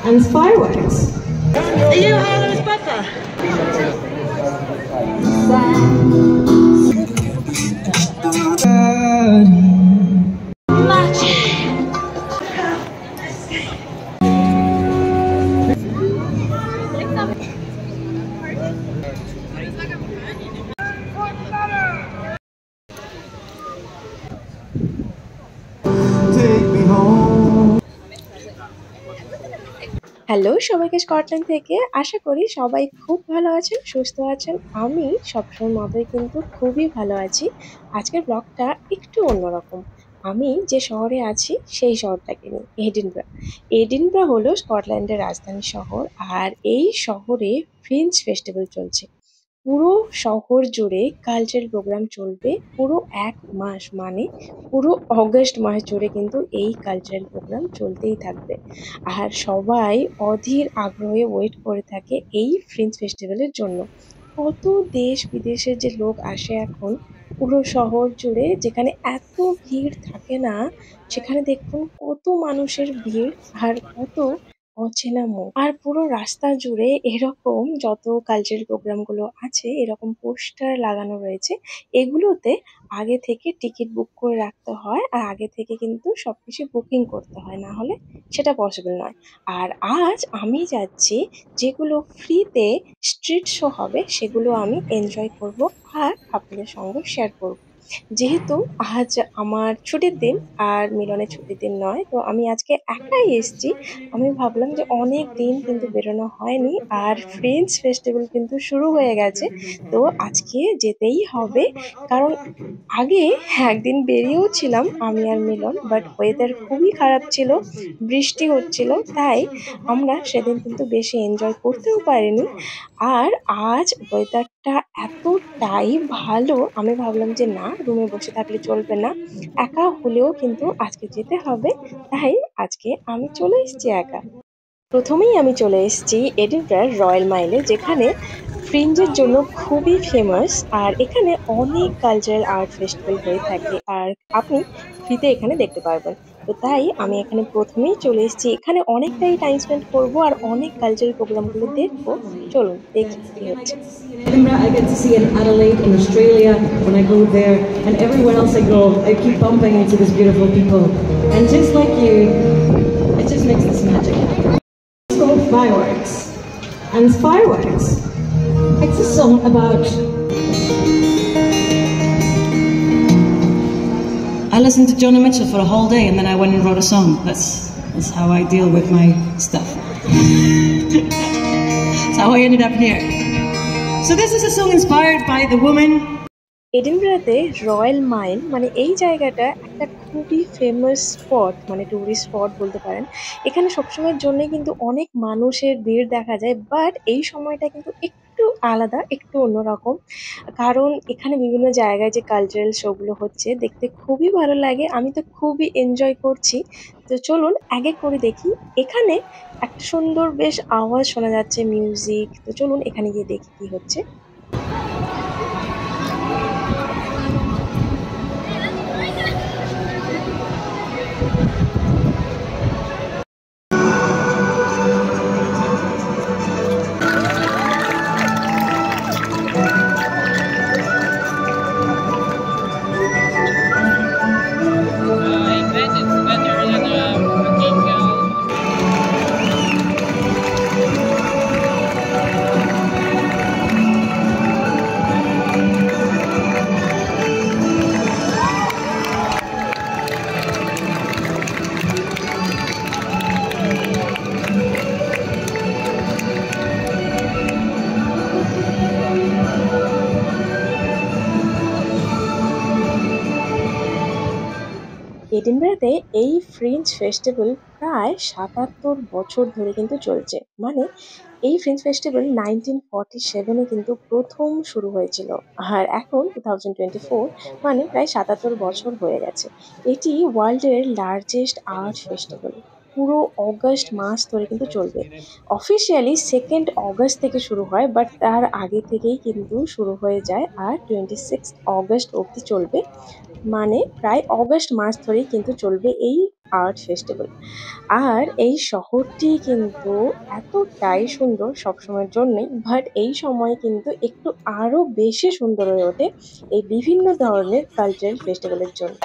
and fireworks. You have Papa. Hello সবাইকে Scotland থেকে আশা করি সবাই খুব ভালো আছেন, সুস্থ আছেন। আমি সবসময় মতোই কিন্তু খুবই ভালো আছি। আজকের ব্লগটা একটু অন্যরকম। আমি যে শহরে আছি সেই শহরটাকে নিয়ে, এডিনবরা। এডিনবরা হলো স্কটল্যান্ডের রাজধানী শহর, আর এই শহরে ফ্রিঞ্জ ফেস্টিভ্যাল চলছে। পুরো শহর জুড়ে কালচারাল প্রোগ্রাম চলবে পুরো ১ মাস, মানে পুরো অগাস্ট মাস জুড়ে কিন্তু এই কালচারাল প্রোগ্রাম চলতেই থাকবে। আর সবাই অধীর আগ্রহে ওয়েট করে থাকে এই ফ্রিঞ্জ ফেস্টিভ্যালের জন্য। কত দেশ বিদেশের যে লোক আসে এখন পুরো শহর জুড়ে, যেখানে এত ভিড় থাকে না, সেখানে দেখুন কত মানুষের ভিড় আর কত অচেনা মুখ। আর পুরো রাস্তা জুড়ে এরকম যত কালচারাল প্রোগ্রাম গুলো আছে এরকম পোস্টার লাগানো রয়েছে। এগুলোতে আগে থেকে টিকিট বুক করে রাখতে হয়, আর আগে থেকে কিন্তু সবকিছু বুকিং করতে হয়, না হলে সেটা পসিবল নয়। আর আজ আমি যাচ্ছি, যেগুলো ফ্রিতে স্ট্রিট শো হবে সেগুলো আমি এনজয় করব আর আপনাদের সঙ্গে শেয়ার করব। যেহেতু আজ আমার ছুটির দিন আর মিলনের ছুটির দিন নয়, তো আমি আজকে একাই এসেছি। আমি ভাবলাম যে অনেক দিন কিন্তু বেরোনো হয়নি, আর ফ্রেঞ্চ ফেস্টিভ্যাল কিন্তু শুরু হয়ে গেছে, তো আজকে যেতেই হবে। কারণ আগে একদিন বেরিয়েও ছিলাম আমি আর মিলন, বাট ওয়েদার খুবই খারাপ ছিল, বৃষ্টি হচ্ছিল, তাই আমরা সেদিন কিন্তু বেশি এনজয় করতেও পারিনি। আর আজ ওয়েদারটা এতটাই ভালো, আমি ভাবলাম যে না, রুমে বসে থাকলে চলবে না, একা হলেও কিন্তু আজকে যেতে হবে। তাই আজকে আমি চলে এসেছি একা। প্রথমেই আমি চলে এসেছি এডিনবরার রয়্যাল মাইলে, যেখানে ফ্রিঞ্জের জন্য খুবই ফেমাস। আর এখানে অনেক কালচারাল আর্ট ফেস্টিভ্যাল হয়ে থাকে, আর আপনি ফ্রিতে এখানে দেখতে পারবেন। তো তাই আমি এখানে প্রথমেই চলে এসেছি, এখানে অনেকটাই টাইম স্পেন্ড করবো আর অনেক কালচারাল প্রোগ্রামগুলো দেখবো। চলুন দেখি কি হচ্ছে। Edinburgh, I get to see in Adelaide, in Australia, when I go there, and everywhere else I go, I keep bumping into these beautiful people. And just like you, it just makes this magic happen. It's called Fireworks. And Fireworks, it's a song about... I listened to Joni Mitchell for a whole day and then I went and wrote a song. That's how I deal with my stuff. That's how I ended up here. So this is a song inspired by the woman. এডিনবরাতে Royal Mile মানে এই জায়গাটা একটা খুবই famous spot, মানে tourist spot বলতে পারেন। এখানে সবসময়ের জন্যই কিন্তু অনেক মানুষের ভিড় দেখা যায়, বাট এই সময়টা কিন্তু একটু আলাদা, একটু অন্যরকম। কারণ এখানে বিভিন্ন জায়গায় যে কালচারাল শোগুলো হচ্ছে দেখতে খুবই ভালো লাগে, আমি তো খুবই এনজয় করছি। তো চলুন এক এক করে দেখি। এখানে একটা সুন্দর বেশ আওয়াজ শোনা যাচ্ছে, মিউজিক। তো চলুন এখানে গিয়ে দেখি কি হচ্ছে। এডিনবরাতে এই ফ্রিঞ্জ ফেস্টিভ্যাল প্রায় ৭৭ বছর ধরে কিন্তু চলছে। মানে এই ফ্রিঞ্জ ফেস্টিভ্যাল 1947-এ কিন্তু প্রথম শুরু হয়েছিল, আর এখন 2024, মানে প্রায় ৭৭ বছর হয়ে গেছে। এটি ওয়ার্ল্ডের লার্জেস্ট আর্ট ফেস্টিভ্যাল। পুরো অগাস্ট মাস ধরে কিন্তু চলবে। অফিসিয়ালি 2nd অগাস্ট থেকে শুরু হয়, বাট তার আগে থেকেই কিন্তু শুরু হয়ে যায় আর 26 অগাস্ট অবধি চলবে। মানে প্রায় অগাস্ট মাস ধরেই কিন্তু চলবে এই আর্ট ফেস্টিভ্যাল। আর এই শহরটি কিন্তু এতটাই সুন্দর সবসময়ের জন্যই, বাট এই সময় কিন্তু একটু আরো বেশি সুন্দর হয়ে ওঠে এই বিভিন্ন ধরনের কালচারাল ফেস্টিভ্যালের জন্য।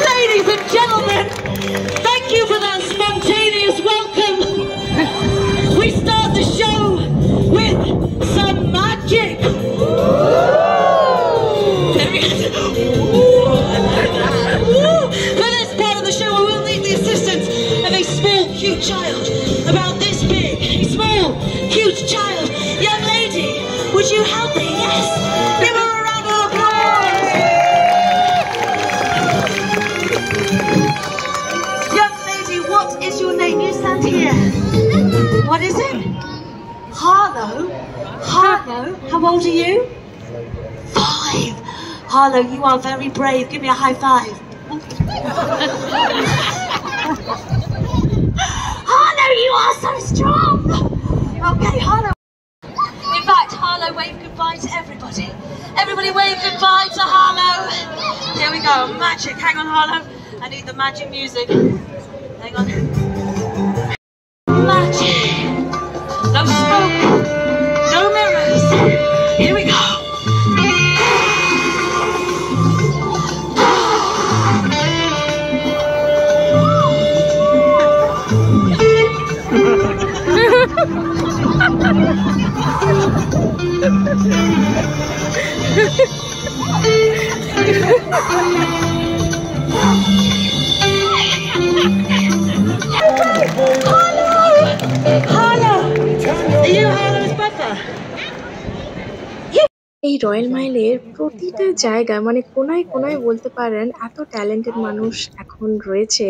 Ladies and gentlemen, thank you for that spontaneous welcome. We start the show with some magic. For this part of the show, we will need the assistance of a small, cute child, about this big. A small, cute child. Young lady, would you help me? Yes. Give her a round of applause. Young lady, what is your name? You stand here. What is it? Harlow. Harlow. How old are you? 5. Harlow, you are very brave. Give me a high five. Harlow, you are so strong. Okay, Harlow. In fact, Harlow, wave goodbye to everybody. Everybody wave goodbye to Harlow. Here we go. Magic. Hang on, Harlow. I need the magic music. Hang on. Magic. No smoke. No mirrors. Here we go. এই royal মাইলের প্রতিটা জায়গায় মানে কোনায় কোনায় বলতে পারেন এত ট্যালেন্টেড মানুষ এখন রয়েছে,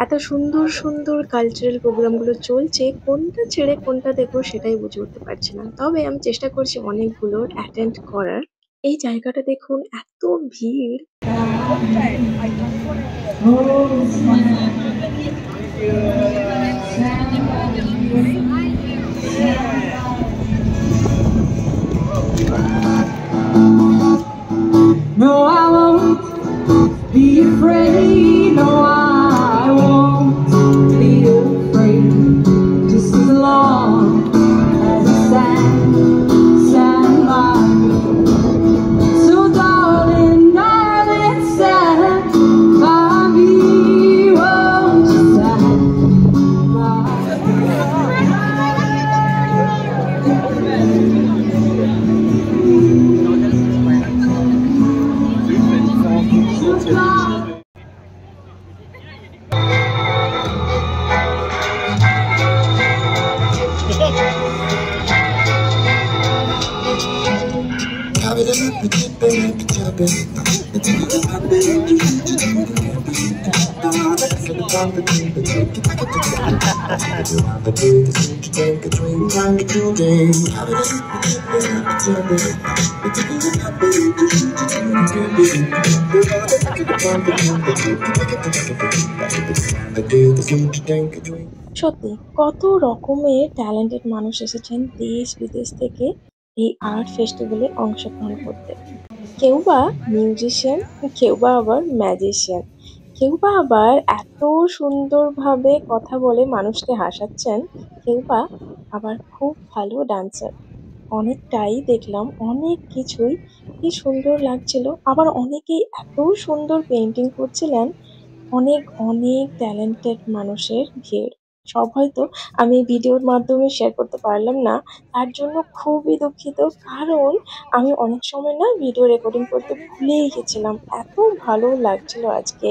এত সুন্দর সুন্দর কালচারাল প্রোগ্রামগুলো চলছে, কোনটা ছেড়ে কোনটা দেখবো সেটাই বুঝে উঠতে পারছি না। তবে আমি চেষ্টা করছি অনেকগুলো অ্যাটেন্ড করার। এই জায়গাটা দেখুন, এত ভিড়। No, I won't be afraid. No, I won't be afraid. Just as long as I stand by me. So darling, darling, stand by me. Won't you stand by সত্যি কত রকমের ট্যালেন্টেড মানুষ এসেছেন দেশ বিদেশ থেকে এই আর্ট ফেস্টিভ্যালে অংশগ্রহণ করতে। কেউ বা মিউজিশিয়ান, কেউ বা আবার ম্যাজিশিয়ান, কেউ বা আবার এত সুন্দরভাবে কথা বলে মানুষকে হাসাচ্ছেন, কেউ বা আবার খুব ভালো ডান্সার। অনেকটাই দেখলাম, অনেক কিছুই কি সুন্দর লাগছিল। আবার অনেকেই এত সুন্দর পেইন্টিং করছিলেন। অনেক অনেক ট্যালেন্টেড মানুষের ভিড়। সব হয়তো আমি ভিডিওর মাধ্যমে শেয়ার করতে পারলাম না, তার জন্য খুবই দুঃখিত। কারণ আমি অনেক সময় না ভিডিও রেকর্ডিং করতে ভুলেই গেছিলাম, এত ভালো লাগছিল আজকে।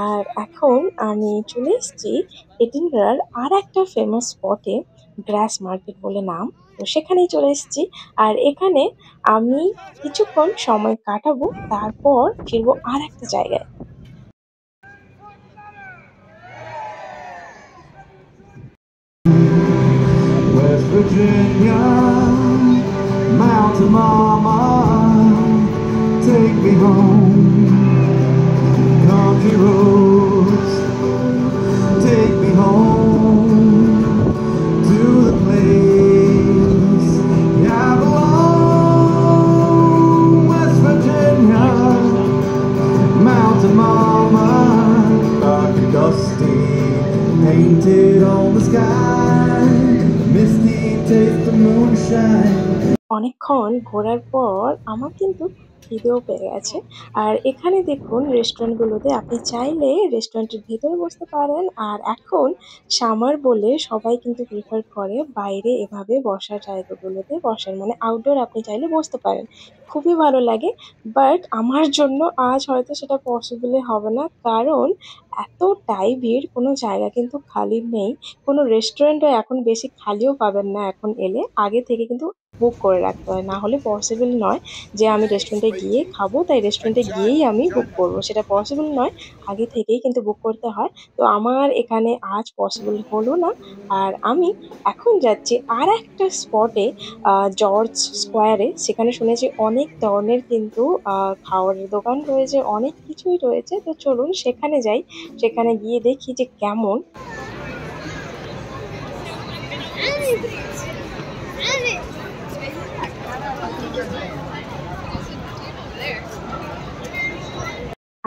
আর এখন আমি চলে এসেছি এডিনবরার আর একটা ফেমাস স্পটে, গ্রাস মার্কেট বলে নাম। তো সেখানেই চলে এসেছি, আর এখানে আমি কিছুক্ষণ সময় কাটাবো, তারপর ফিরবো আর একটা জায়গায়। West Virginia, Mountain Mama, take me home. painted on the sky, misty taste of moonshine. অনেকক্ষণ ঘোরার পর আমার কিন্তু খিদেও পেয়ে গেছে। আর এখানে দেখুন রেস্টুরেন্টগুলোতে আপনি চাইলে রেস্টুরেন্টের ভেতরে বসতে পারেন। আর এখন সামার বলে সবাই কিন্তু প্রিফার করে বাইরে এভাবে বসার জায়গাগুলোতে বসার, মানে আউটডোর আপনি চাইলে বসতে পারেন। খুবই ভালো লাগে। বাট আমার জন্য আজ হয়তো সেটা পসিবল হবে না, কারণ এতটাই ভিড়, কোনো জায়গা কিন্তু খালি নেই। কোনো রেস্টুরেন্টও এখন বেশি খালিও পাবেন না এখন এলে। আগে থেকে কিন্তু বুক করে রাখতে হয়, না হলে পসিবল নয় যে আমি রেস্টুরেন্টে গিয়ে খাবো, তাই রেস্টুরেন্টে গিয়েই আমি বুক করবো, সেটা পসিবল নয়। আগে থেকেই কিন্তু বুক করতে হয়। তো আমার এখানে আজ পসিবল হলো না। আর আমি এখন যাচ্ছি আর একটা স্পটে, জর্জ স্কোয়ারে। সেখানে শুনেছি অনেক ধরনের কিন্তু খাওয়ারের দোকান রয়েছে, অনেক কিছুই রয়েছে। তো চলুন সেখানে যাই, সেখানে গিয়ে দেখি যে কেমন।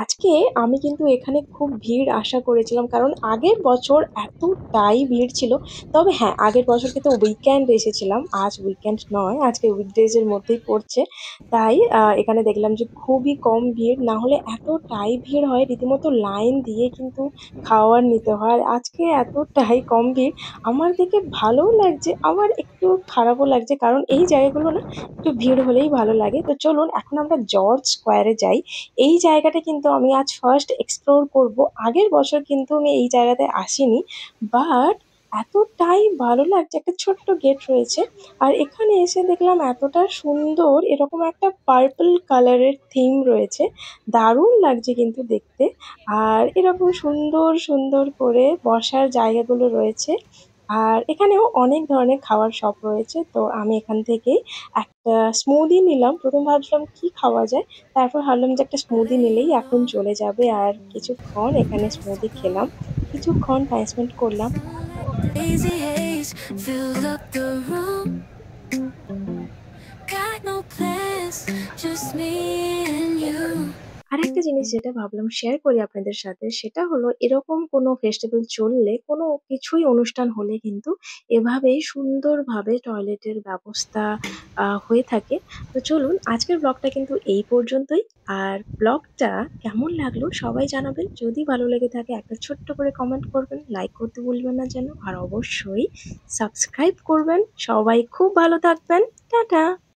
আজকে আমি কিন্তু এখানে খুব ভিড় আশা করেছিলাম, কারণ আগের বছর এতটাই ভিড় ছিল। তবে হ্যাঁ, আগের বছর কিন্তু উইকেন্ড এসেছিলাম, আজ উইকেন্ড নয়, আজকে উইকডেজ এর মধ্যেই পড়ছে। তাই এখানে দেখলাম যে খুবই কম ভিড়, না হলে এতটাই ভিড় হয়, রীতিমতো লাইন দিয়ে কিন্তু খাওয়ার নিতে হয়। আর আজকে এতটাই কম ভিড়, আমার দেখে ভালোও লাগছে, আবার একটু খারাপও লাগছে, কারণ এই জায়গাগুলো না একটু ভিড় হলেই ভালো লাগে। তো চলুন এখন আমরা জর্জ স্কোয়ারে যাই। এই জায়গাটা কিন্তু আমি আজ ফার্স্ট এক্সপ্লোর করব। আগের বছর কিন্তু আমি এই জায়গাতে আসিনি, বাট এতটাই ভালো লাগছে। একটা ছোট্ট গেট রয়েছে, আর এখানে এসে দেখলাম এতটা সুন্দর, এরকম একটা পার্পল কালারের থিম রয়েছে, দারুণ লাগছে কিন্তু দেখতে। আর এরকম সুন্দর সুন্দর করে বসার জায়গাগুলো রয়েছে। আর এখানেও অনেক ধরনের খাওয়ার শপ রয়েছে। তো আমি এখান থেকে একটা স্মুদি নিলাম। প্রথম ভাবছিলাম কি খাওয়া যায়, তারপর ভাবলাম যে একটা স্মুদি নিলেই এখন চলে যাবে। আর কিছুক্ষণ এখানে স্মুদি খেলাম, কিছুক্ষণ টাইম স্পেন্ড করলাম। Lazy haze fills up the room. Got no plans, just me and you. আরেকটা জিনিস যেটা ভাবলাম শেয়ার করি আপনাদের সাথে, সেটা হলো এরকম কোনো ফেস্টিভ্যাল চললে, কোনো কিছুই অনুষ্ঠান হলে কিন্তু এভাবেই সুন্দরভাবে টয়লেটের ব্যবস্থা হয়ে থাকে। তো চলুন আজকের ব্লগটা কিন্তু এই পর্যন্তই। আর ব্লগটা কেমন লাগলো সবাই জানাবেন। যদি ভালো লেগে থাকে একটা ছোট্ট করে কমেন্ট করবেন, লাইক করতে ভুলবেন না যেন, আর অবশ্যই সাবস্ক্রাইব করবেন। সবাই খুব ভালো থাকবেন। টাটা।